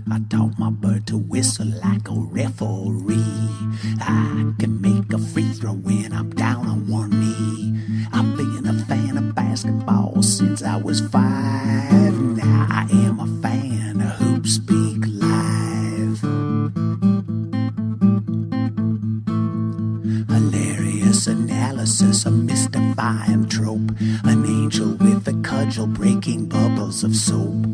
I taught my bird to whistle like a referee. I can make a free throw when I'm down on one knee. I've been a fan of basketball since I was 5. Now I am a fan of HoopSpeak Live. Hilarious analysis, a mystifying trope. An angel with a cudgel breaking bubbles of soap.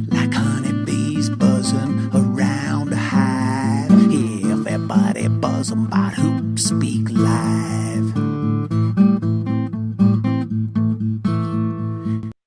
Like honeybees buzzing around a hive. Yeah, everybody buzzing about HoopSpeak Live.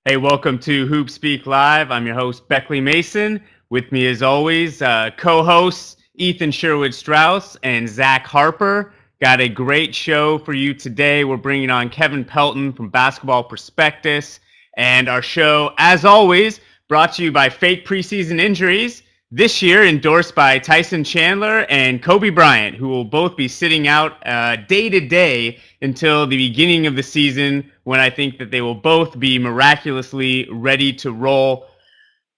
Hey, welcome to HoopSpeak Live. I'm your host, Beckley Mason. With me, as always, co-hosts Ethan Sherwood-Strauss and Zach Harper. Got a great show for you today. We're bringing on Kevin Pelton from Basketball Prospectus. And our show, as always, brought to you by Fake Preseason Injuries. This year, endorsed by Tyson Chandler and Kobe Bryant, who will both be sitting out day to day until the beginning of the season, when I think that they will both be miraculously ready to roll.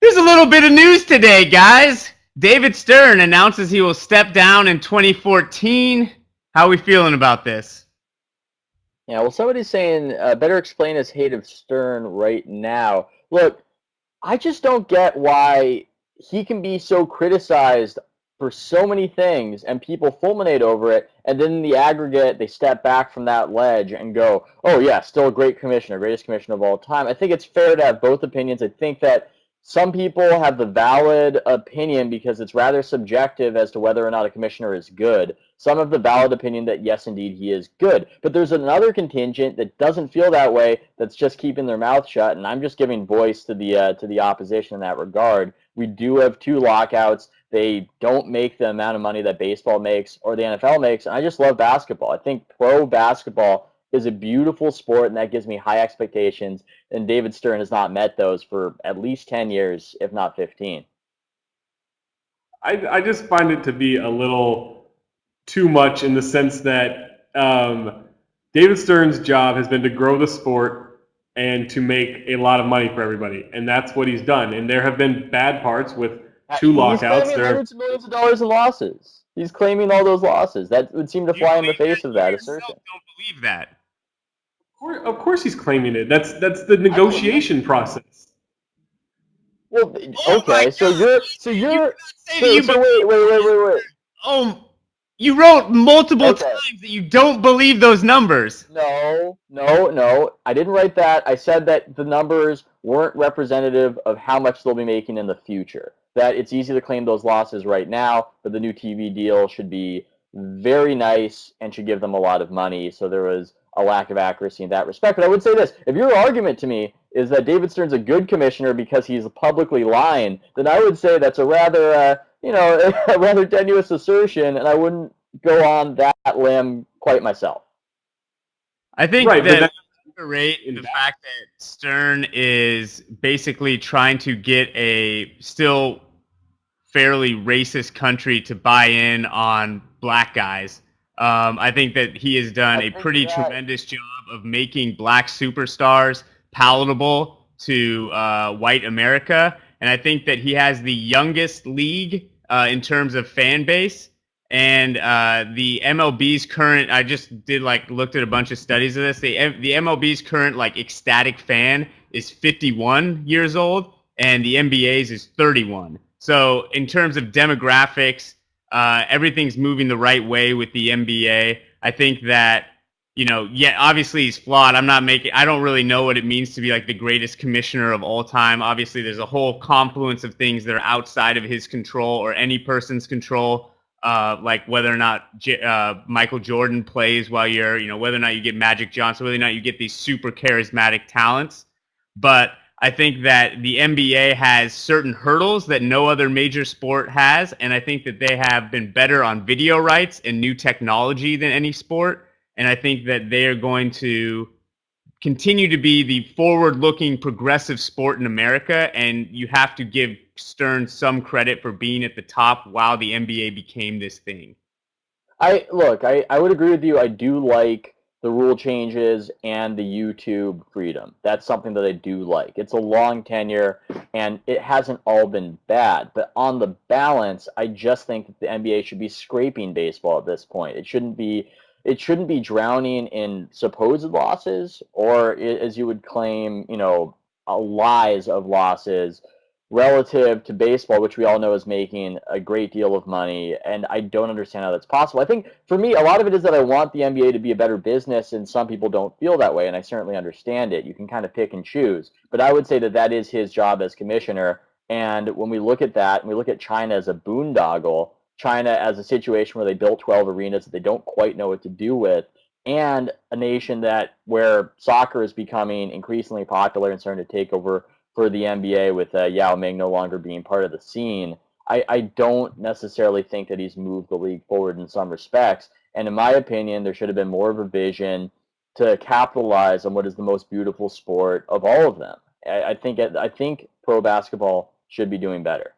There's a little bit of news today, guys. David Stern announces he will step down in 2014. How are we feeling about this? Yeah, well, somebody's saying better explain his hate of Stern right now. Look, I just don't get why he can be so criticized for so many things and people fulminate over it, and then in the aggregate they step back from that ledge and go, oh yeah, still a great commissioner, greatest commissioner of all time. I think it's fair to have both opinions. I think that some people have the valid opinion because it's rather subjective as to whether or not a commissioner is good. Some have the valid opinion that yes, indeed, he is good. But there's another contingent that doesn't feel that way, that's just keeping their mouth shut, and I'm just giving voice to the opposition in that regard. We do have 2 lockouts. They don't make the amount of money that baseball makes or the NFL makes, and I just love basketball. I think pro basketball is a beautiful sport, and that gives me high expectations, and David Stern has not met those for at least 10 years, if not 15. I just find it to be a little too much in the sense that David Stern's job has been to grow the sport and to make a lot of money for everybody, and that's what he's done. And there have been bad parts with 2 lockouts. He's claiming hundreds of millions of dollars in losses. He's claiming all those losses. That would seem to fly in the face of that assertion. Don't believe that. Of course he's claiming it. That's the negotiation process. Well, okay, so wait. Oh, you wrote multiple times that you don't believe those numbers. No. I didn't write that. I said that the numbers weren't representative of how much they'll be making in the future. That it's easy to claim those losses right now, but the new TV deal should be very nice and should give them a lot of money. So there was a lack of accuracy in that respect. But I would say this: if your argument to me is that David Stern's a good commissioner because he's publicly lying, then I would say that's a rather, a rather tenuous assertion, and I wouldn't go on that limb quite myself. I think that underrate the fact that Stern is basically trying to get a still fairly racist country to buy in on black guys. I think that he has done a pretty tremendous job of making black superstars palatable to white America. And I think that he has the youngest league in terms of fan base. And the MLB's current, I just looked at a bunch of studies of this. The MLB's current ecstatic fan is 51 years old, and the NBA's is 31. So in terms of demographics, everything's moving the right way with the NBA. I think that, obviously he's flawed. I don't really know what it means to be the greatest commissioner of all time. Obviously there's a whole confluence of things that are outside of his control or any person's control. Like whether or not Michael Jordan plays while you're, whether or not you get Magic Johnson, whether or not you get these super charismatic talents. But I think that the NBA has certain hurdles that no other major sport has, and I think that they have been better on video rights and new technology than any sport, and I think that they are going to continue to be the forward-looking progressive sport in America, and you have to give Stern some credit for being at the top while the NBA became this thing. I would agree with you. I do like the rule changes and the YouTube freedom. That's something that I do like. It's a long tenure, and it hasn't all been bad. But on the balance, I just think that the NBA should be scraping baseball at this point. It shouldn't be drowning in supposed losses, or as you would claim, lies of losses relative to baseball, which we all know is making a great deal of money. And I don't understand how that's possible. I think for me, a lot of it is that I want the NBA to be a better business, and some people don't feel that way, and I certainly understand it. You can kind of pick and choose. But I would say that that is his job as commissioner. And when we look at that, and we look at China as a boondoggle, China as a situation where they built 12 arenas that they don't quite know what to do with, and a nation where soccer is becoming increasingly popular and starting to take over for the NBA with Yao Ming no longer being part of the scene, I don't necessarily think that he's moved the league forward in some respects. And in my opinion, there should have been more of a vision to capitalize on what is the most beautiful sport of all of them. I think pro basketball should be doing better.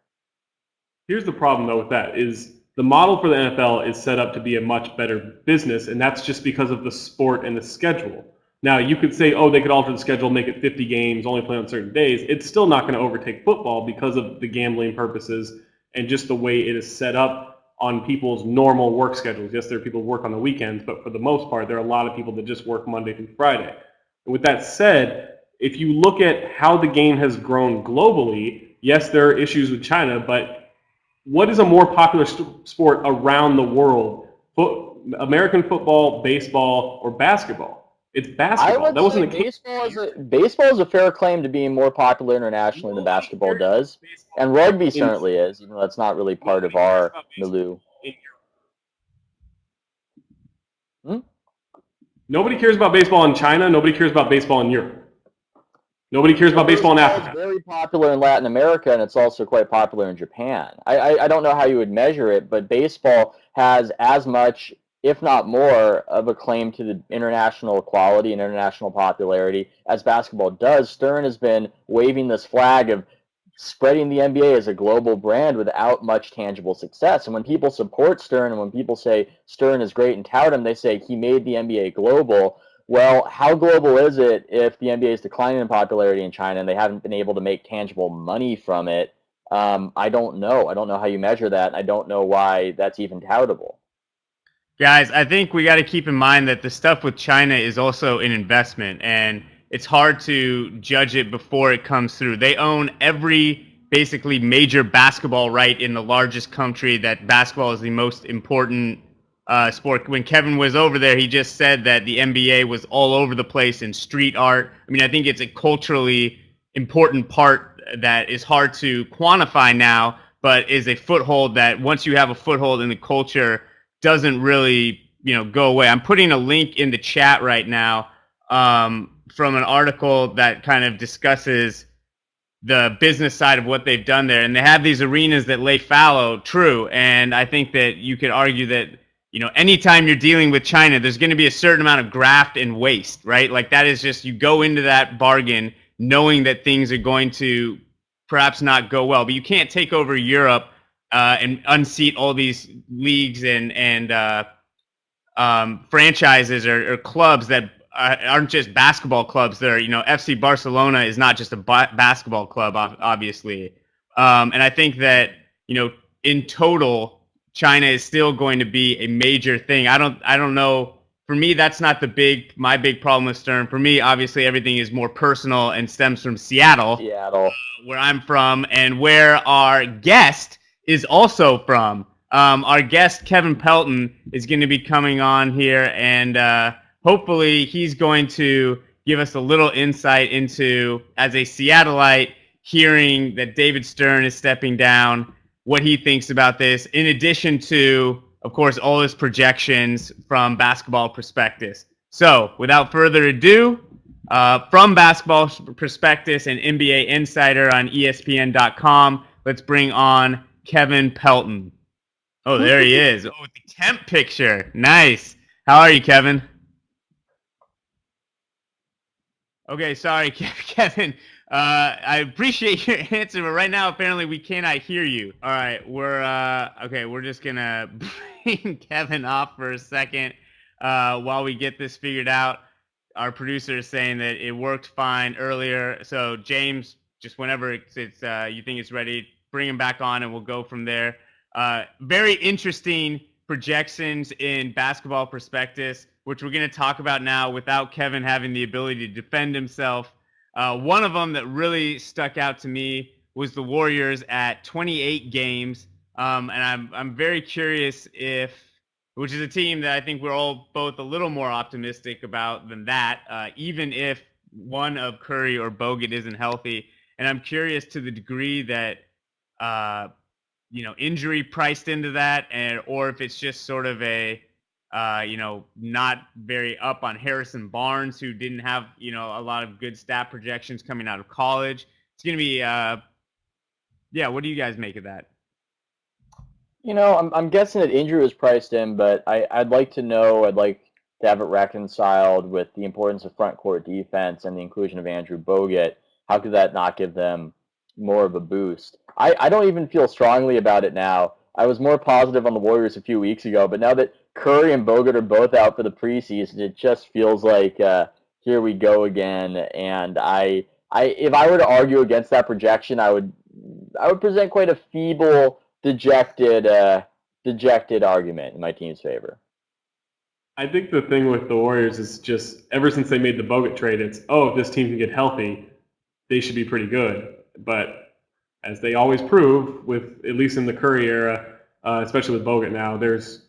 Here's the problem, though, with that is the model for the NFL is set up to be a much better business, and that's just because of the sport and the schedule. Now, you could say, oh, they could alter the schedule, make it 50 games, only play on certain days. It's still not going to overtake football because of the gambling purposes and just the way it is set up on people's normal work schedules. Yes, there are people who work on the weekends, but for the most part, there are a lot of people that just work Monday through Friday. And with that said, if you look at how the game has grown globally, yes, there are issues with China, but what is a more popular sport around the world? American football, baseball, or basketball? It's basketball. That wasn't the case. Baseball is a fair claim to being more popular internationally than basketball does, and rugby certainly is, even though that's not really part of our milieu. Nobody cares about baseball in China. Nobody cares about baseball in Europe. Nobody cares about baseball in Africa. It's very popular in Latin America, and it's also quite popular in Japan. I don't know how you would measure it, but baseball has as much, if not more, of a claim to the international quality and international popularity as basketball does. Stern has been waving this flag of spreading the NBA as a global brand without much tangible success. And when people support Stern, and when people say Stern is great and tout him, they say he made the NBA global. Well, how global is it if the NBA is declining in popularity in China and they haven't been able to make tangible money from it? I don't know. I don't know how you measure that. I don't know why that's even toutable. Guys, I think we got to keep in mind that the stuff with China is also an investment, and it's hard to judge it before it comes through. They own every basically major basketball right in the largest country, that basketball is the most important sport. When Kevin was over there, he just said that the NBA was all over the place in street art. I mean, I think it's a culturally important part that is hard to quantify now, but is a foothold that once you have a foothold in the culture, doesn't really, go away. I'm putting a link in the chat right now from an article that kind of discusses the business side of what they've done there. And they have these arenas that lay fallow, true. And I think that you could argue that, anytime you're dealing with China, there's going to be a certain amount of graft and waste, right? Like that is just, you go into that bargain knowing that things are going to perhaps not go well, but you can't take over Europe and unseat all these leagues and franchises or clubs that aren't just basketball clubs. They're, FC Barcelona is not just a basketball club, obviously. And I think that, in total, China is still going to be a major thing. I don't know. For me, that's not my big problem with Stern. For me, obviously, everything is more personal and stems from Seattle, where I'm from, and where our guest is also from. Our guest, Kevin Pelton, is going to be coming on here, and hopefully he's going to give us a little insight into, as a Seattleite, hearing that David Stern is stepping down, what he thinks about this, in addition to, of course, all his projections from Basketball Prospectus. So, without further ado, from Basketball Prospectus and NBA Insider on ESPN.com, let's bring on Kevin Pelton. Oh, there he is. Oh, the temp picture. Nice. How are you, Kevin? Okay, sorry, Kevin. I appreciate your answer, but right now, apparently, we cannot hear you. All right, we're just gonna bring Kevin off for a second. while we get this figured out. Our producer is saying that it worked fine earlier. So James, just whenever you think it's ready, bring him back on and we'll go from there. Very interesting projections in Basketball Prospectus, which we're going to talk about now without Kevin having the ability to defend himself. One of them that really stuck out to me was the Warriors at 28 games. And I'm very curious which is a team that I think we're all both a little more optimistic about than that, even if one of Curry or Bogut isn't healthy. And I'm curious to the degree that, injury priced into that, or if it's just sort of a, not very up on Harrison Barnes, who didn't have, a lot of good stat projections coming out of college. It's going to be, what do you guys make of that? I'm guessing that injury was priced in, but I'd like to have it reconciled with the importance of front court defense and the inclusion of Andrew Bogut. How could that not give them more of a boost? I don't even feel strongly about it now. I was more positive on the Warriors a few weeks ago, but now that Curry and Bogut are both out for the preseason, it just feels like here we go again. And if I were to argue against that projection, I would present quite a feeble, dejected argument in my team's favor. I think the thing with the Warriors is just ever since they made the Bogut trade, it's, if this team can get healthy, they should be pretty good. But as they always prove, with at least in the Curry era, especially with Bogut now, there's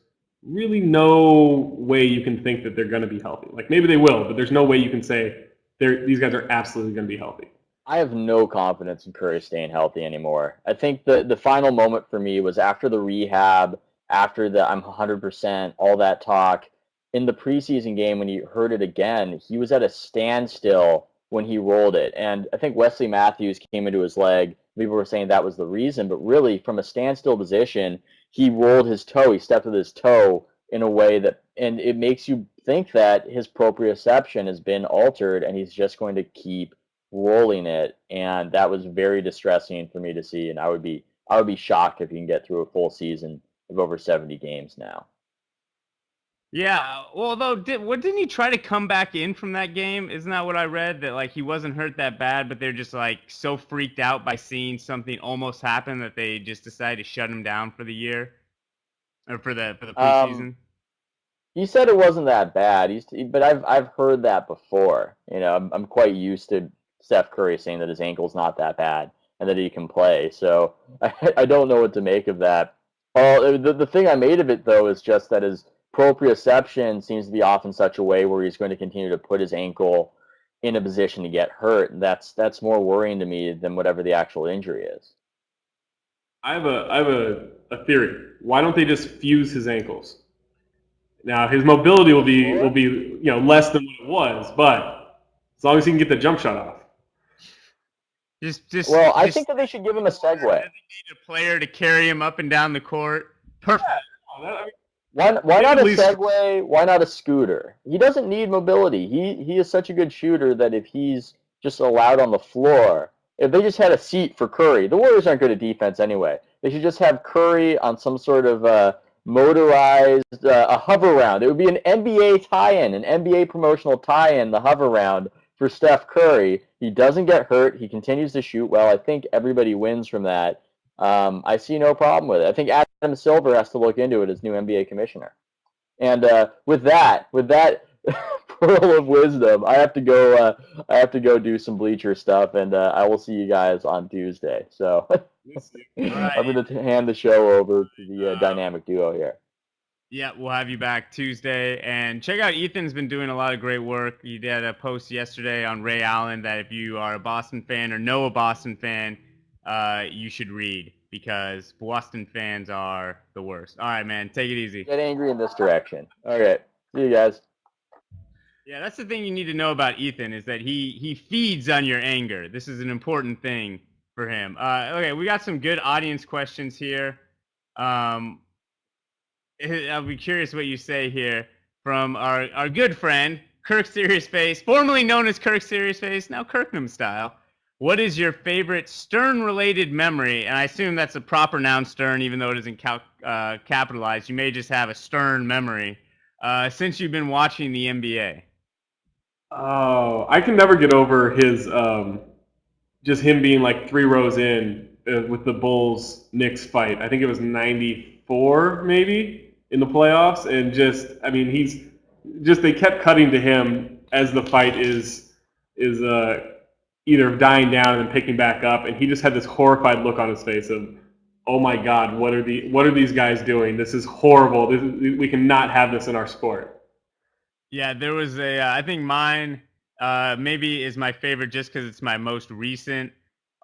really no way you can think that they're going to be healthy. Like, maybe they will, but there's no way you can say these guys are absolutely going to be healthy. I have no confidence in Curry staying healthy anymore. I think the final moment for me was after the rehab, after the I'm 100%, all that talk. In the preseason game, when you heard it again, he was at a standstill when he rolled it. And I think Wesley Matthews came into his leg. People were saying that was the reason, but really from a standstill position, he rolled his toe. He stepped with his toe in a way and it makes you think that his proprioception has been altered and he's just going to keep rolling it, and that was very distressing for me to see. And I would be shocked if he can get through a full season of over 70 games now. Yeah, well, though, didn't he try to come back in from that game? Isn't that what I read? That like he wasn't hurt that bad, but they're just like so freaked out by seeing something almost happen that they just decided to shut him down for the year, or for the preseason. He said it wasn't that bad. But I've heard that before. I'm quite used to Steph Curry saying that his ankle's not that bad and that he can play. So I don't know what to make of that. The thing I made of it, though, is just that his proprioception seems to be off in such a way where he's going to continue to put his ankle in a position to get hurt. And that's more worrying to me than whatever the actual injury is. I have a theory. Why don't they just fuse his ankles? Now his mobility will be less than what it was, but as long as he can get the jump shot off. I think that they should give him a segue. They need a player to carry him up and down the court. Perfect. Yeah. Why not a Segway? Why not a scooter? He doesn't need mobility. He is such a good shooter that if he's just allowed on the floor, if they just had a seat for Curry, the Warriors aren't good at defense anyway. They should just have Curry on some sort of motorized a hover round. It would be an NBA tie-in, an NBA promotional tie-in, the hover round for Steph Curry. He doesn't get hurt. He continues to shoot well. I think everybody wins from that. I see no problem with it. I think Adam Silver has to look into it as new NBA commissioner. And with that pearl of wisdom, I have to go do some bleacher stuff, and I will see you guys on Tuesday. So I'm going to hand the show over to the dynamic duo here. Yeah, we'll have you back Tuesday. And check out Ethan's been doing a lot of great work. He did a post yesterday on Ray Allen that if you are a Boston fan or know a Boston fan, you should read, because Boston fans are the worst. All right, man, take it easy. Get angry in this direction. All right, see you guys. Yeah, that's the thing you need to know about Ethan, is that he feeds on your anger. This is an important thing for him. Okay, we got some good audience questions here. I'll be curious what you say here from our good friend, Kirk Serious Face, formerly known as Kirk Serious Face, now Kirknam style. What is your favorite Stern-related memory? And I assume that's a proper noun, Stern, even though it isn't capitalized. You may just have a Stern memory. since you've been watching the NBA? Oh, I can never get over his just him being like 3 rows in with the Bulls Knicks fight. I think it was '94 maybe in the playoffs, and just I mean he's just they kept cutting to him as the fight is either dying down and then picking back up, and he just had this horrified look on his face of, oh my God, what are these guys doing? This is horrible. We cannot have this in our sport. Yeah, there was I think mine maybe is my favorite just because it's my most recent.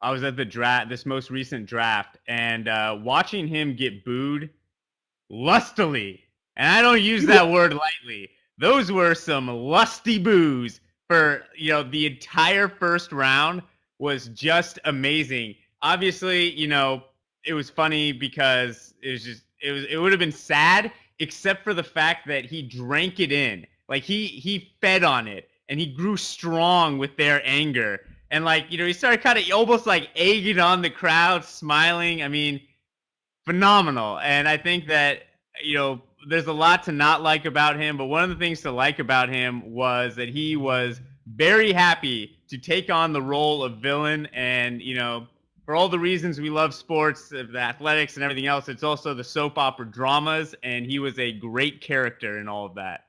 I was at the draft, this most recent draft, and watching him get booed lustily, and I don't use that word lightly. Those were some lusty boos for the entire first round was just amazing. Obviously, it was funny because it would have been sad except for the fact that he drank it in. Like he fed on it and he grew strong with their anger. And he started kind of almost like egging on the crowd, smiling. I mean, phenomenal. And I think that, there's a lot to not like about him, but one of the things to like about him was that he was very happy to take on the role of villain. And, for all the reasons we love sports, the athletics and everything else, it's also the soap opera dramas. And he was a great character in all of that.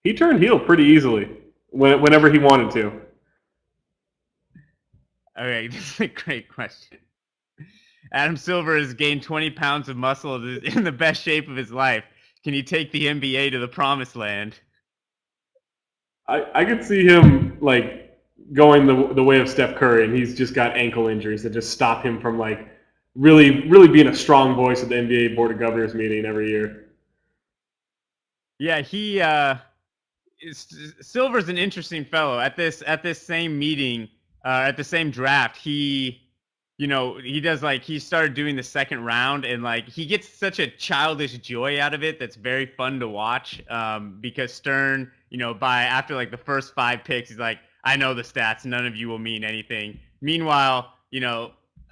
He turned heel pretty easily whenever he wanted to. Okay, this is a great question. Adam Silver has gained 20 pounds of muscle in the best shape of his life. Can he take the NBA to the promised land? I could see him going the way of Steph Curry, and he's just got ankle injuries that just stop him from really being a strong voice at the NBA Board of Governors meeting every year. Yeah, Silver's an interesting fellow. At this same meeting, at the same draft, he does he started doing the second round, and he gets such a childish joy out of it that's very fun to watch. Because Stern, after the first 5 picks, he's like, I know the stats, none of you will mean anything. Meanwhile,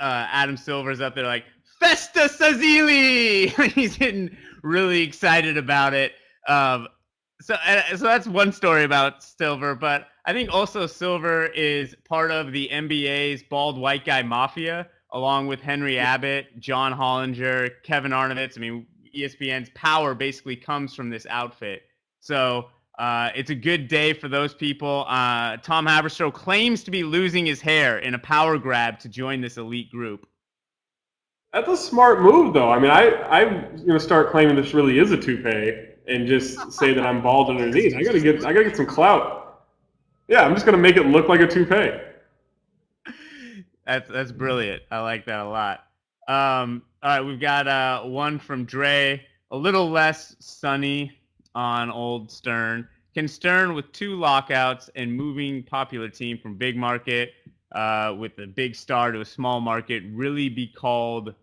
Adam Silver's up there like Festa Sazili. He's getting really excited about it. So that's one story about Silver, but I think also Silver is part of the NBA's bald white guy mafia, along with Henry Abbott, John Hollinger, Kevin Arnovitz. I mean, ESPN's power basically comes from this outfit. So it's a good day for those people. Tom Haberstroh claims to be losing his hair in a power grab to join this elite group. That's a smart move, though. I mean, I'm going to start claiming this really is a toupee and just say that I'm bald underneath. I gotta get some clout. Yeah, I'm just gonna make it look like a toupee. That's brilliant. I like that a lot. All right, we've got one from Dre. A little less sunny on old Stern. Can Stern, with 2 lockouts and moving popular team from big market with a big star to a small market, really be called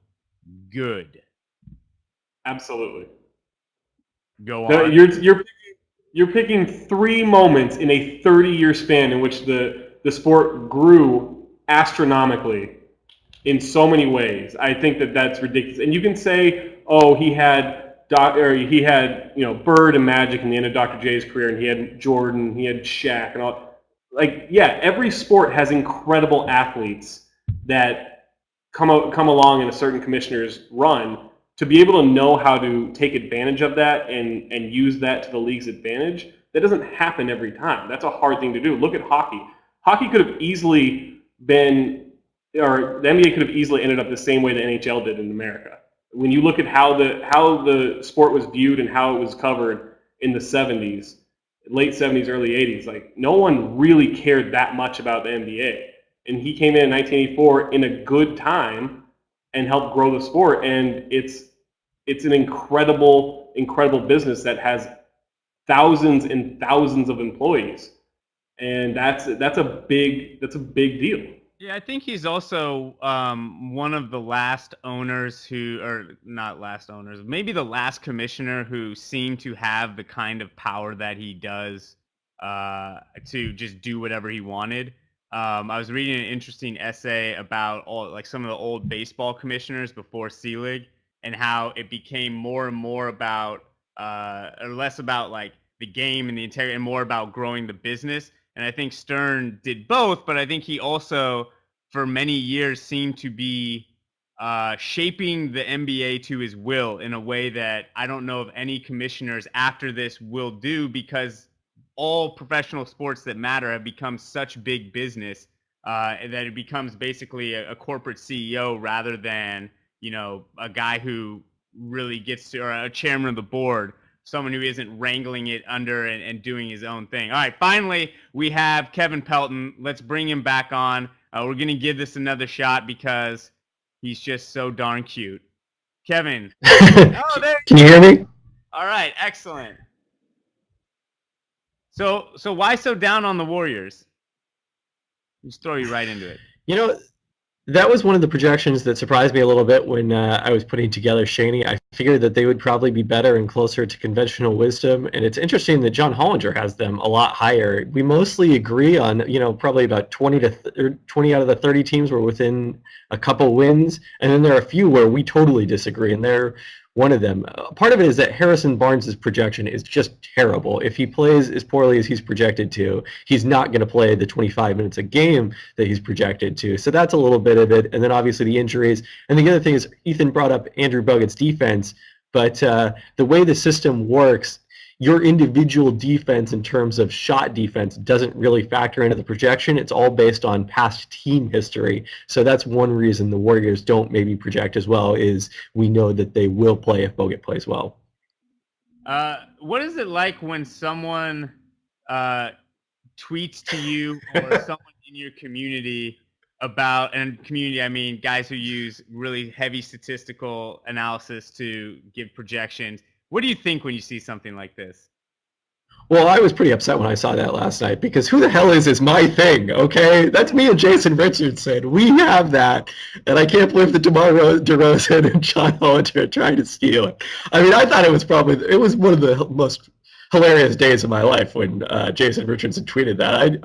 good? Absolutely. Go on. You're picking 3 moments in a 30-year span in which the sport grew astronomically in so many ways. I think that's ridiculous. And you can say, oh, he had Bird and Magic in the end of Dr. J's career, and he had Jordan, he had Shaq, and all. Every sport has incredible athletes that come along in a certain commissioner's run. To be able to know how to take advantage of that and use that to the league's advantage, that doesn't happen every time. That's a hard thing to do. Look at hockey. Hockey could have easily been, or the NBA could have easily ended up the same way the NHL did in America. When you look at how the sport was viewed and how it was covered in the 70s, late 70s, early 80s, no one really cared that much about the NBA. And he came in 1984 in a good time and helped grow the sport, and it's an incredible business that has thousands and thousands of employees, and that's a big deal. Yeah, I think he's also one of the last owners maybe the last commissioner who seemed to have the kind of power that he does to just do whatever he wanted. I was reading an interesting essay about some of the old baseball commissioners before Selig, and how it became more and more about or less about like the game and the integrity, and more about growing the business. And I think Stern did both, but I think he also, for many years, seemed to be shaping the NBA to his will in a way that I don't know if any commissioners after this will do, because all professional sports that matter have become such big business that it becomes basically a corporate CEO rather than, a guy who really gets to, or a chairman of the board, someone who isn't wrangling it under and doing his own thing. All right, finally, we have Kevin Pelton. Let's bring him back on. We're going to give this another shot because he's just so darn cute. Kevin. Oh, there Can you hear me? All right, excellent. So why so down on the Warriors? Just throw you right into it. That was one of the projections that surprised me a little bit when I was putting together SCHOENE. I figured that they would probably be better and closer to conventional wisdom, and it's interesting that John Hollinger has them a lot higher. We mostly agree on, probably about 20 out of the 30 teams were within a couple wins, and then there are a few where we totally disagree, and they're one of them. Part of it is that Harrison Barnes' projection is just terrible. If he plays as poorly as he's projected to, he's not going to play the 25 minutes a game that he's projected to. So that's a little bit of it. And then obviously the injuries. And the other thing is Ethan brought up Andrew Bogut's defense, but the way the system works, your individual defense in terms of shot defense doesn't really factor into the projection. It's all based on past team history. So that's one reason the Warriors don't maybe project as well, is we know that they will play if Bogut plays well. What is it like when someone tweets to you or someone in your community about, and community I mean guys who use really heavy statistical analysis to give projections? What do you think when you see something like this? Well, I was pretty upset when I saw that last night, because who the hell is my thing, okay? That's me and Jason Richardson. We have that, and I can't believe that DeMar DeRozan and John Hollinger are trying to steal it. I mean, I thought it was one of the most hilarious days of my life when Jason Richardson tweeted that.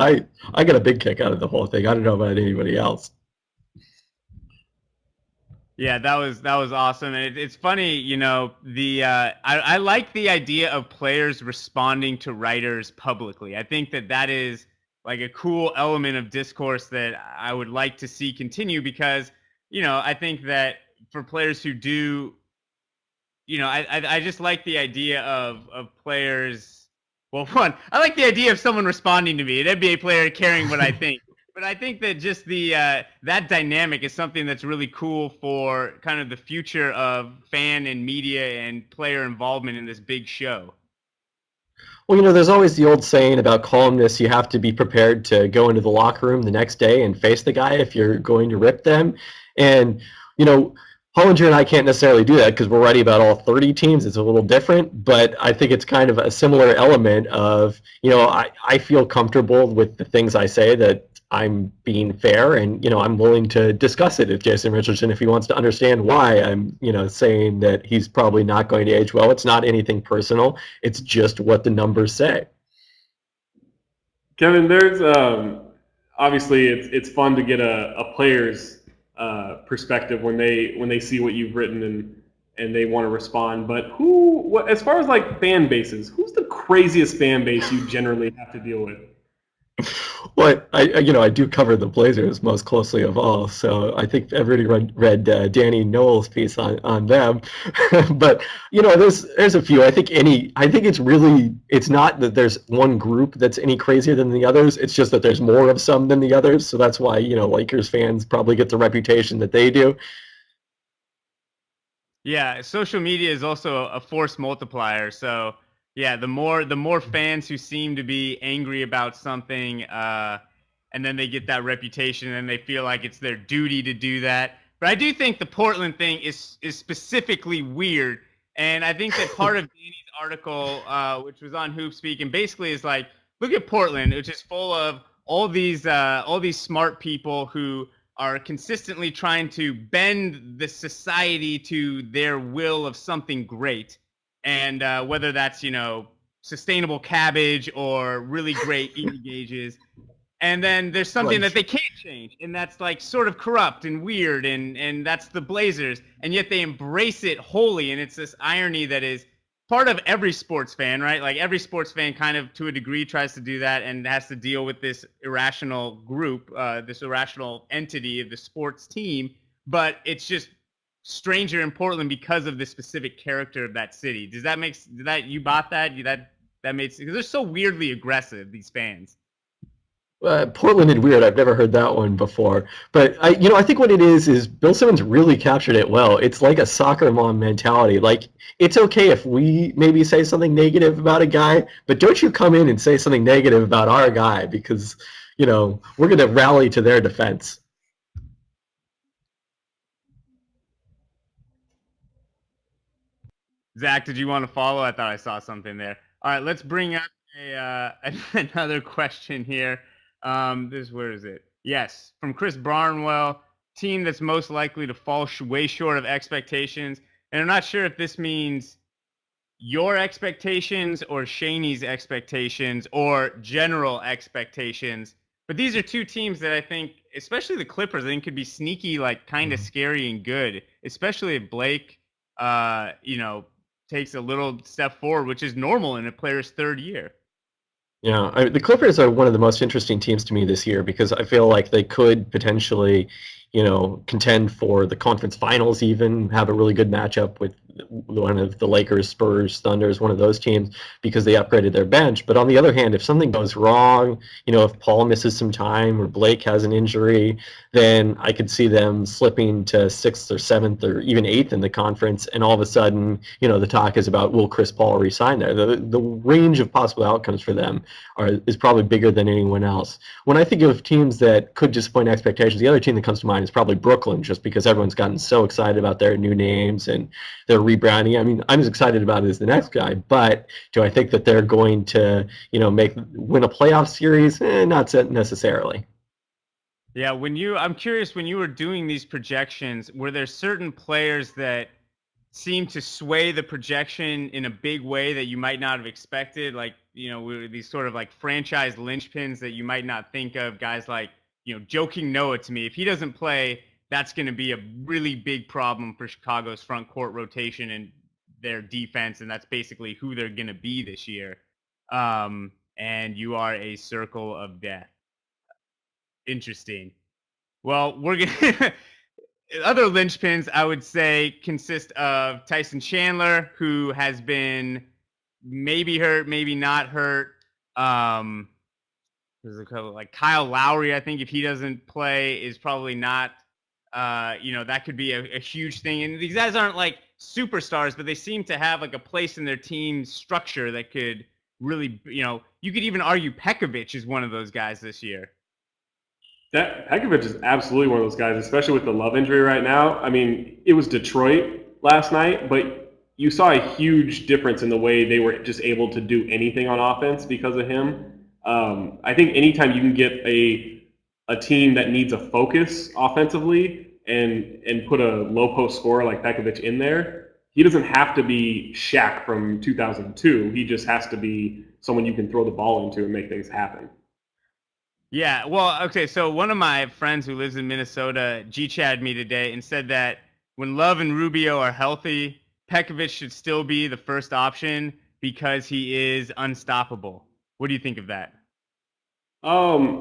I got a big kick out of the whole thing. I don't know about anybody else. Yeah, that was awesome, and it's funny, I like the idea of players responding to writers publicly. I think that is like a cool element of discourse that I would like to see continue, because I think that for players who do, I just like the idea of players. Well, one, I like the idea of someone responding to me, an NBA player caring what I think. But I think that just that dynamic is something that's really cool for kind of the future of fan and media and player involvement in this big show. Well, there's always the old saying about columnists, you have to be prepared to go into the locker room the next day and face the guy if you're going to rip them. And, Hollinger and I can't necessarily do that because we're writing about all 30 teams. It's a little different, but I think it's kind of a similar element of, I feel comfortable with the things I say, that I'm being fair, and I'm willing to discuss it with Jason Richardson if he wants to understand why I'm saying that he's probably not going to age well. It's not anything personal. It's just what the numbers say. Kevin, there's obviously it's fun to get a player's perspective when they see what you've written and they want to respond. But as far as like fan bases, who's the craziest fan base you generally have to deal with? Well, I do cover the Blazers most closely of all, so I think everybody read Danny Noel's piece on them. But there's a few. I think it's not that there's one group that's any crazier than the others. It's just that there's more of some than the others. So that's why Lakers fans probably get the reputation that they do. Yeah, social media is also a force multiplier. So. Yeah, the more fans who seem to be angry about something, and then they get that reputation, and they feel like it's their duty to do that. But I do think the Portland thing is specifically weird, and I think that part of Danny's article, which was on HoopSpeak, and basically is like, look at Portland, which is full of all these smart people who are consistently trying to bend the society to their will of something great. And whether that's, sustainable cabbage or really great eating gauges. And then there's something that they can't change, and that's like sort of corrupt and weird, and that's the Blazers. And yet they embrace it wholly, and it's this irony that is part of every sports fan, right? Like every sports fan kind of to a degree tries to do that and has to deal with this irrational group, this irrational entity of the sports team. But it's just stranger in Portland because of the specific character of that city. Does that make that you bought that? That makes because they're so weirdly aggressive, these fans. Portland and weird. I've never heard that one before. But I think what it is Bill Simmons really captured it well. It's like a soccer mom mentality. Like, it's okay if we maybe say something negative about a guy, but don't you come in and say something negative about our guy because, we're going to rally to their defense. Zach, did you want to follow? I thought I saw something there. All right, let's bring up another question here. Where is it? Yes, from Chris Barnwell, team that's most likely to fall way short of expectations. And I'm not sure if this means your expectations or SCHOENE's expectations or general expectations. But these are two teams that I think, especially the Clippers, I think could be sneaky, like kind of scary and good, especially if Blake, takes a little step forward, which is normal in a player's third year. Yeah, the Clippers are one of the most interesting teams to me this year because I feel like they could potentially, contend for the conference finals, even have a really good matchup with one of the Lakers, Spurs, Thunders, one of those teams, because they upgraded their bench. But on the other hand, if something goes wrong, if Paul misses some time or Blake has an injury, then I could see them slipping to 6th or 7th or even 8th in the conference. And all of a sudden, the talk is about, will Chris Paul re-sign there? The range of possible outcomes for them is probably bigger than anyone else. When I think of teams that could disappoint expectations, the other team that comes to mind is probably Brooklyn, just because everyone's gotten so excited about their new names and their rebranding. I mean, I'm as excited about it as the next guy, but do I think that they're going to, win a playoff series? Not necessarily. Yeah, I'm curious, when you were doing these projections, were there certain players that seemed to sway the projection in a big way that you might not have expected? Like, these sort of like franchise linchpins that you might not think of, guys like, Joakim Noah to me. If he doesn't play, that's going to be a really big problem for Chicago's front court rotation and their defense, and that's basically who they're going to be this year. And you are a circle of death. Interesting. Well, we're going to... Other linchpins, I would say, consist of Tyson Chandler, who has been maybe hurt, maybe not hurt. There's a couple like Kyle Lowry. I think if he doesn't play, is probably not. That could be a huge thing. And these guys aren't like superstars, but they seem to have like a place in their team structure that could really, you could even argue Pekovic is one of those guys this year. That Pekovic is absolutely one of those guys, especially with the Love injury right now. I mean, it was Detroit last night, but you saw a huge difference in the way they were just able to do anything on offense because of him. I think anytime you can get a team that needs a focus offensively and put a low post scorer like Pekovic in there, he doesn't have to be Shaq from 2002. He just has to be someone you can throw the ball into and make things happen. Yeah, well, okay, so one of my friends who lives in Minnesota G-chatted me today and said that when Love and Rubio are healthy, Pekovic should still be the first option because he is unstoppable. What do you think of that? I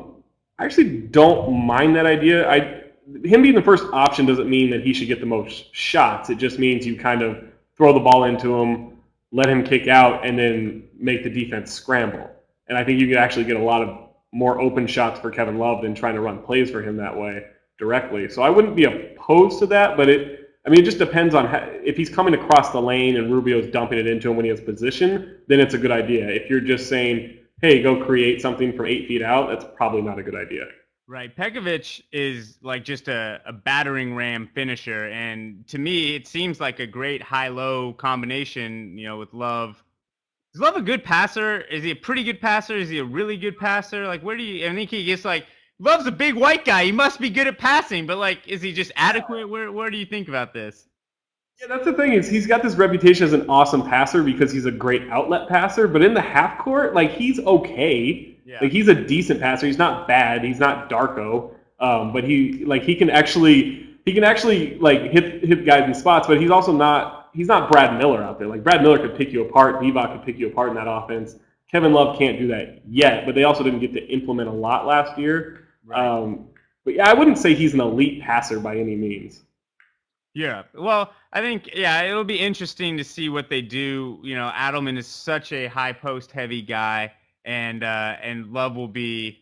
actually don't mind that idea. Him being the first option doesn't mean that he should get the most shots. It just means you kind of throw the ball into him, let him kick out, and then make the defense scramble. And I think you could actually get a lot of more open shots for Kevin Love than trying to run plays for him that way directly. So I wouldn't be opposed to that, but it just depends on if he's coming across the lane and Rubio's dumping it into him when he has position, then it's a good idea. If you're just saying, hey, go create something from 8 feet out, that's probably not a good idea. Right. Pekovic is like just a battering ram finisher. And to me, it seems like a great high-low combination, with Love. Is Love a good passer? Is he a pretty good passer? Is he a really good passer? Like, I think he gets like, Love's a big white guy. He must be good at passing, but like, is he just adequate? Where do you think about this? Yeah, that's the thing is he's got this reputation as an awesome passer because he's a great outlet passer, but in the half court, like he's okay. Yeah. Like he's a decent passer. He's not bad. He's not Darko. But he can actually like hit guys in spots, but he's also not Brad Miller out there. Like, Brad Miller could pick you apart. Divac could pick you apart in that offense. Kevin Love can't do that yet, but they also didn't get to implement a lot last year. Right. But yeah, I wouldn't say he's an elite passer by any means. Yeah. Well, I think, it'll be interesting to see what they do. You know, Adelman is such a high post heavy guy, and Love will be,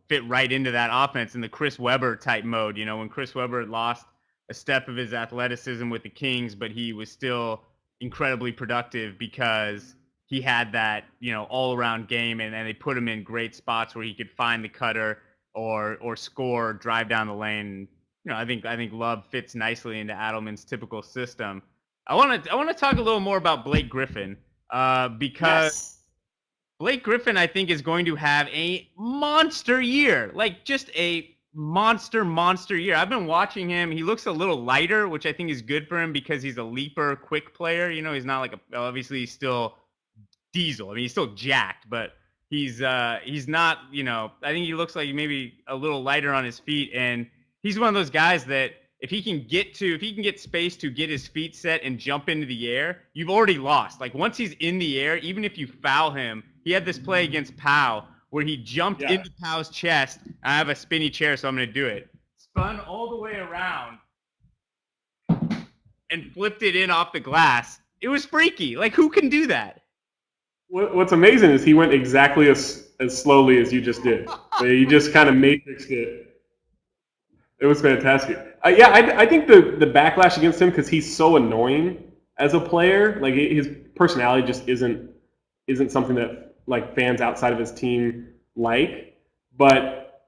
fit right into that offense in the Chris Webber type mode. You know, when Chris Webber had lost a step of his athleticism with the Kings, but he was still incredibly productive because he had that, all-around game, and they put him in great spots where he could find the cutter or score, drive down the lane. You know, I think Love fits nicely into Adelman's typical system. I want to talk a little more about Blake Griffin because Blake Griffin, I think, is going to have a monster year, like just a monster year. I've been watching him. He looks a little lighter, which I think is good for him because he's a leaper, quick player. You know, he's not like obviously he's still diesel. I mean, he's still jacked, but he's not, I think he looks like maybe a little lighter on his feet, and he's one of those guys that if he can get space to get his feet set and jump into the air, you've already lost. Like, once he's in the air, even if you foul him, he had this play against Powell where he jumped into Powell's chest. I have a spinny chair, so I'm going to do it. Spun all the way around and flipped it in off the glass. It was freaky. Like, who can do that? What's amazing is he went exactly as slowly as you just did. You just kind of matrixed it. It was fantastic. I think the backlash against him, because he's so annoying as a player, like his personality just isn't something that like fans outside of his team like. But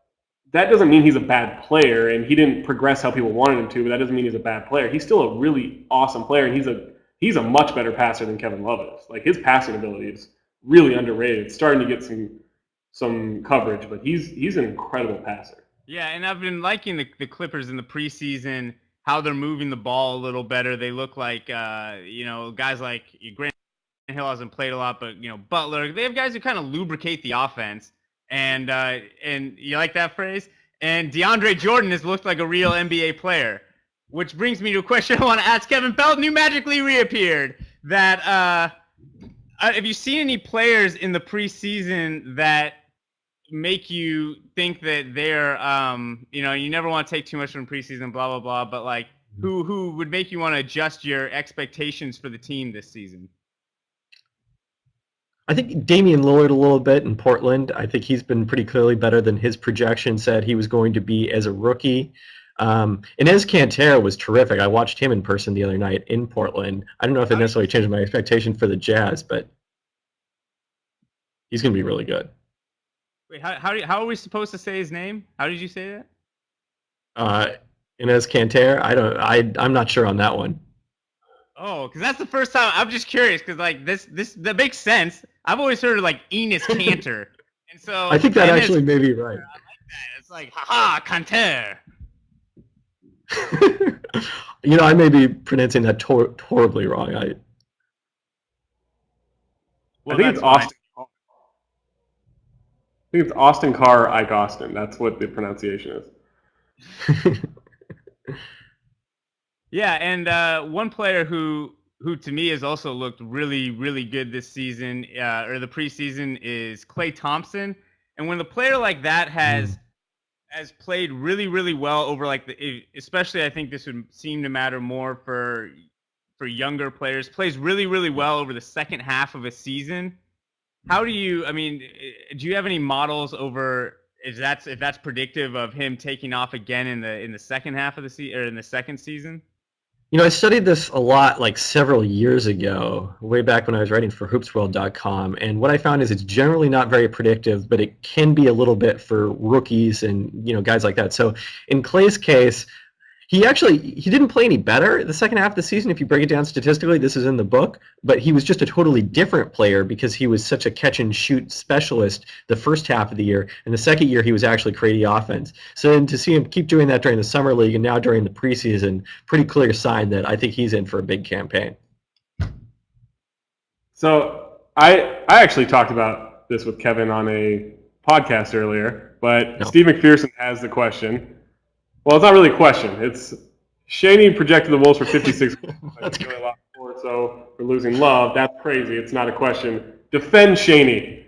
that doesn't mean he's a bad player, and he didn't progress how people wanted him to. But that doesn't mean he's a bad player. He's still a really awesome player, and he's a much better passer than Kevin Love is. Like, his passing ability is really underrated. It's starting to get some coverage, but he's an incredible passer. Yeah, and I've been liking the Clippers in the preseason, how they're moving the ball a little better. They look like, guys like Grant Hill hasn't played a lot, but, Butler. They have guys who kind of lubricate the offense, and you like that phrase? And DeAndre Jordan has looked like a real NBA player, which brings me to a question I want to ask Kevin Pelton, who magically reappeared. That have you seen any players in the preseason that make you think that they're, you never want to take too much from preseason, blah, blah, blah, but like who would make you want to adjust your expectations for the team this season? I think Damian Lillard a little bit in Portland. I think he's been pretty clearly better than his projection said he was going to be as a rookie. Inez Canter was terrific. I watched him in person the other night in Portland. I don't know if it necessarily changed my expectation for the Jazz, but he's going to be really good. Wait, how are we supposed to say his name? How did you say that? Inez Canter. I'm not sure on that one. Oh, because that's the first time. I'm just curious because like this that makes sense. I've always heard of like Enes Kanter, and so I think that actually may be right. I like that. It's like Canter. I may be pronouncing that horribly wrong. I think it's Austin. I think it's Austin Carr, Ike Austin. That's what the pronunciation is. Yeah, and one player who to me has also looked really, really good this season, or the preseason, is Klay Thompson. And when a player like that has played really, really well over especially I think this would seem to matter more for younger players, plays really, really well over the second half of a season. How do you have any models over if that's predictive of him taking off again in the second half of the season or in the second season? I studied this a lot like several years ago, way back when I was writing for hoopsworld.com, and what I found is it's generally not very predictive, but it can be a little bit for rookies and guys like that. So in Klay's case, he didn't play any better the second half of the season. If you break it down statistically, this is in the book, but he was just a totally different player because he was such a catch and shoot specialist the first half of the year, and the second year he was actually creating offense. So then to see him keep doing that during the summer league and now during the preseason, pretty clear sign that I think he's in for a big campaign. So I actually talked about this with Kevin on a podcast earlier, but Steve McPherson has the question. Well, it's not really a question. SCHOENE projected the Wolves for 56. That's really a lot more. So for losing Love, that's crazy. It's not a question. Defend SCHOENE.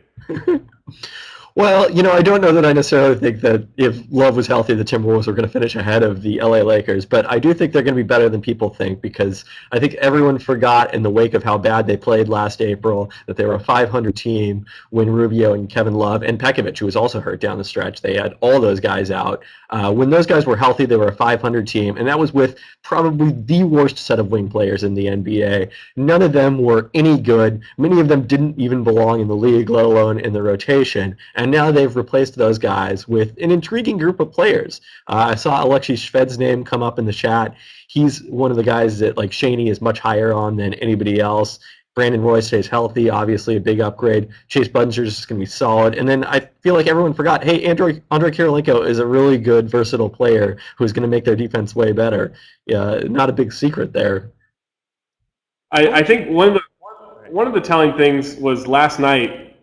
Well, I don't know that I necessarily think that if Love was healthy, the Timberwolves were going to finish ahead of the LA Lakers, but I do think they're going to be better than people think because I think everyone forgot in the wake of how bad they played last April that they were a 500 team when Rubio and Kevin Love and Pekovic, who was also hurt down the stretch, they had all those guys out. When those guys were healthy, they were a 500 team, and that was with probably the worst set of wing players in the NBA. None of them were any good. Many of them didn't even belong in the league, let alone in the rotation. And now they've replaced those guys with an intriguing group of players. I saw Alexei Shved's name come up in the chat. He's one of the guys that SCHOENE is much higher on than anybody else. Brandon Roy stays healthy, obviously a big upgrade. Chase Budinger is going to be solid. And then I feel like everyone forgot, hey, Andrei Kirilenko is a really good, versatile player who's going to make their defense way better. Not a big secret there. I think one of the telling things was last night.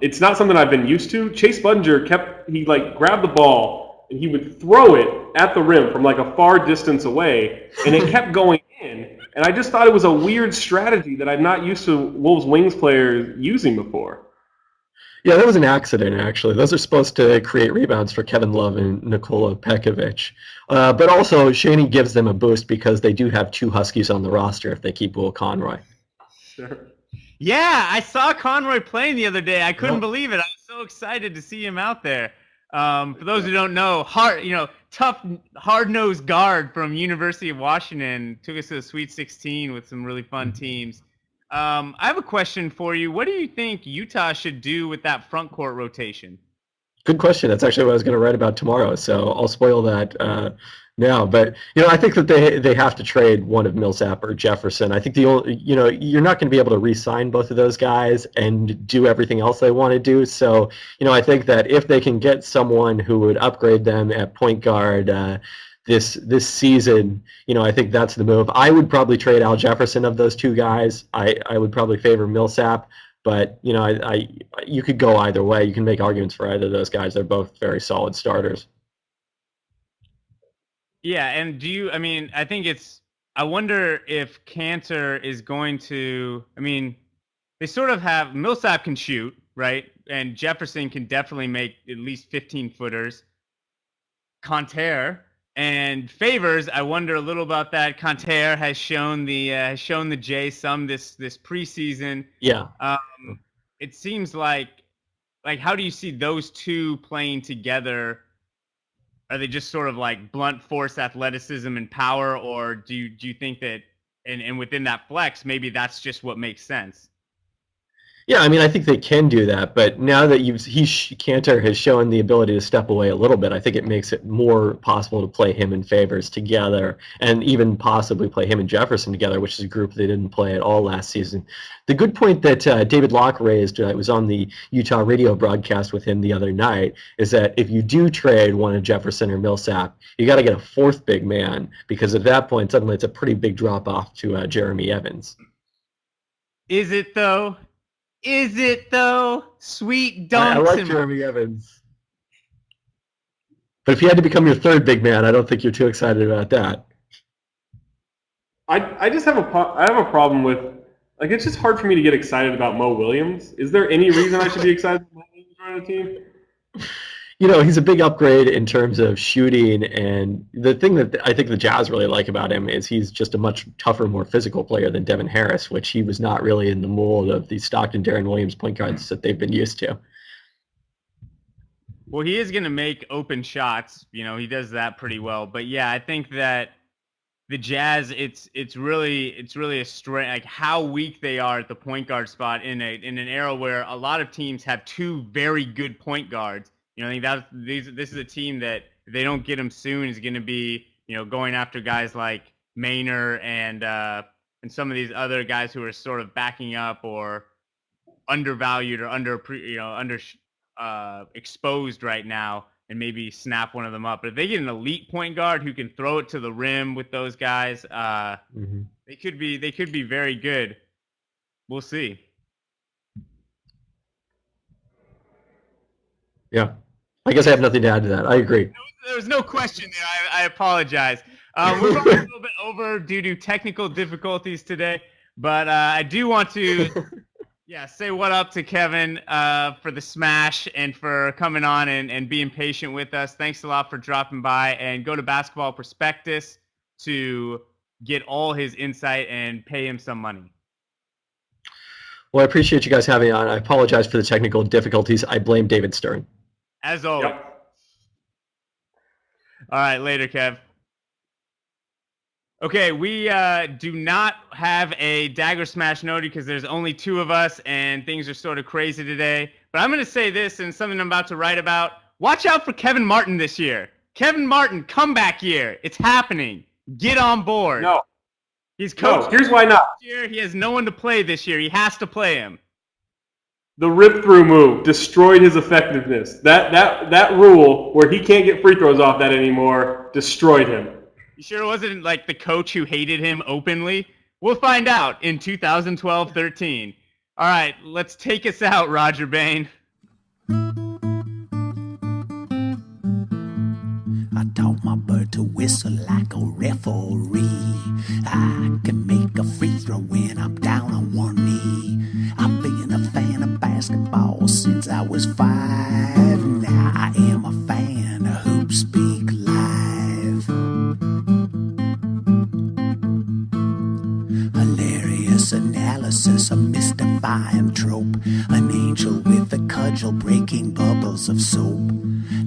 It's not something I've been used to. Chase Budinger grabbed the ball and he would throw it at the rim from a far distance away, and it kept going in. And I just thought it was a weird strategy that I'm not used to Wolves wings players using before. Yeah, that was an accident, actually. Those are supposed to create rebounds for Kevin Love and Nikola Pekovic. But also, SCHOENE gives them a boost because they do have two Huskies on the roster if they keep Will Conroy. Sure. Yeah, I saw Conroy playing the other day. I couldn't believe it. I was so excited to see him out there. For those who don't know, tough, hard-nosed guard from University of Washington, took us to the Sweet 16 with some really fun teams. I have a question for you. What do you think Utah should do with that front court rotation? Good question. That's actually what I was going to write about tomorrow, so I'll spoil that now. But I think that they have to trade one of Millsap or Jefferson. I think you're not going to be able to re-sign both of those guys and do everything else they want to do. So I think that if they can get someone who would upgrade them at point guard this season, I think that's the move. I would probably trade Al Jefferson of those two guys. I would probably favor Millsap. But, you could go either way. You can make arguments for either of those guys. They're both very solid starters. Yeah, and I wonder if Cantor is going to, they sort of have, Millsap can shoot, right? And Jefferson can definitely make at least 15-footers. Cantor and Favors, I wonder a little about that. Cantor has shown the J some this preseason. Yeah. It seems like how do you see those two playing together? Are they just sort of blunt force athleticism and power, or do you think that and within that flex maybe that's just what makes sense? Yeah, I think they can do that, but now that Cantor has shown the ability to step away a little bit, I think it makes it more possible to play him and Favors together, and even possibly play him and Jefferson together, which is a group they didn't play at all last season. The good point that David Locke raised, I was on the Utah radio broadcast with him the other night, is that if you do trade one of Jefferson or Millsap, you got to get a fourth big man, because at that point, suddenly it's a pretty big drop-off to Jeremy Evans. Is it, though? Sweet dunks. I like Jeremy Evans. But if he had to become your third big man, I don't think you're too excited about that. I just have a problem with, it's just hard for me to get excited about Mo Williams. Is there any reason I should be excited about Mo Williams on the team? He's a big upgrade in terms of shooting, and the thing that I think the Jazz really like about him is he's just a much tougher, more physical player than Devin Harris, which he was not really in the mold of the Stockton, Darren Williams point guards that they've been used to. Well, he is going to make open shots. He does that pretty well. But yeah, I think that the Jazz, it's really a strength, how weak they are at the point guard spot in an era where a lot of teams have two very good point guards. I think this is a team that if they don't get him soon is going to be, going after guys like Maynard and some of these other guys who are sort of backing up or undervalued or exposed right now, and maybe snap one of them up. But if they get an elite point guard who can throw it to the rim with those guys, they could be very good. We'll see. Yeah. I guess I have nothing to add to that. I agree. There was no question there. I apologize. We're running a little bit over due to technical difficulties today, but I do want to say what up to Kevin for the smash and for coming on and being patient with us. Thanks a lot for dropping by, and go to Basketball Prospectus to get all his insight and pay him some money. Well, I appreciate you guys having me on. I apologize for the technical difficulties. I blame David Stern. As always. Yep. All right, later, Kev. Okay, we do not have a Dagger Smash Noti because there's only 2 of us and things are sort of crazy today. But I'm going to say this, and something I'm about to write about. Watch out for Kevin Martin this year. Kevin Martin, comeback year. It's happening. Get on board. No. He's coached. Here's why not. This year. He has no one to play this year. He has to play him. The rip-through move destroyed his effectiveness. That rule where he can't get free throws off that anymore destroyed him. You sure it wasn't like the coach who hated him openly? We'll find out in 2012-13. All right, let's take us out, Roger Bain. I taught my bird to whistle like a referee. I can make a free throw when I'm down on one knee. I've been a fan of basketball since I was 5. Now I am a fan of HoopSpeak Live. Hilarious analysis, a mystifying trope. An angel with a cudgel breaking bubbles of soap.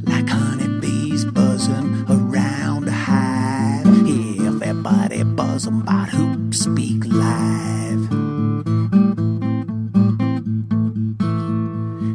Like honeybees buzzing around a hive. Everybody buzzing about who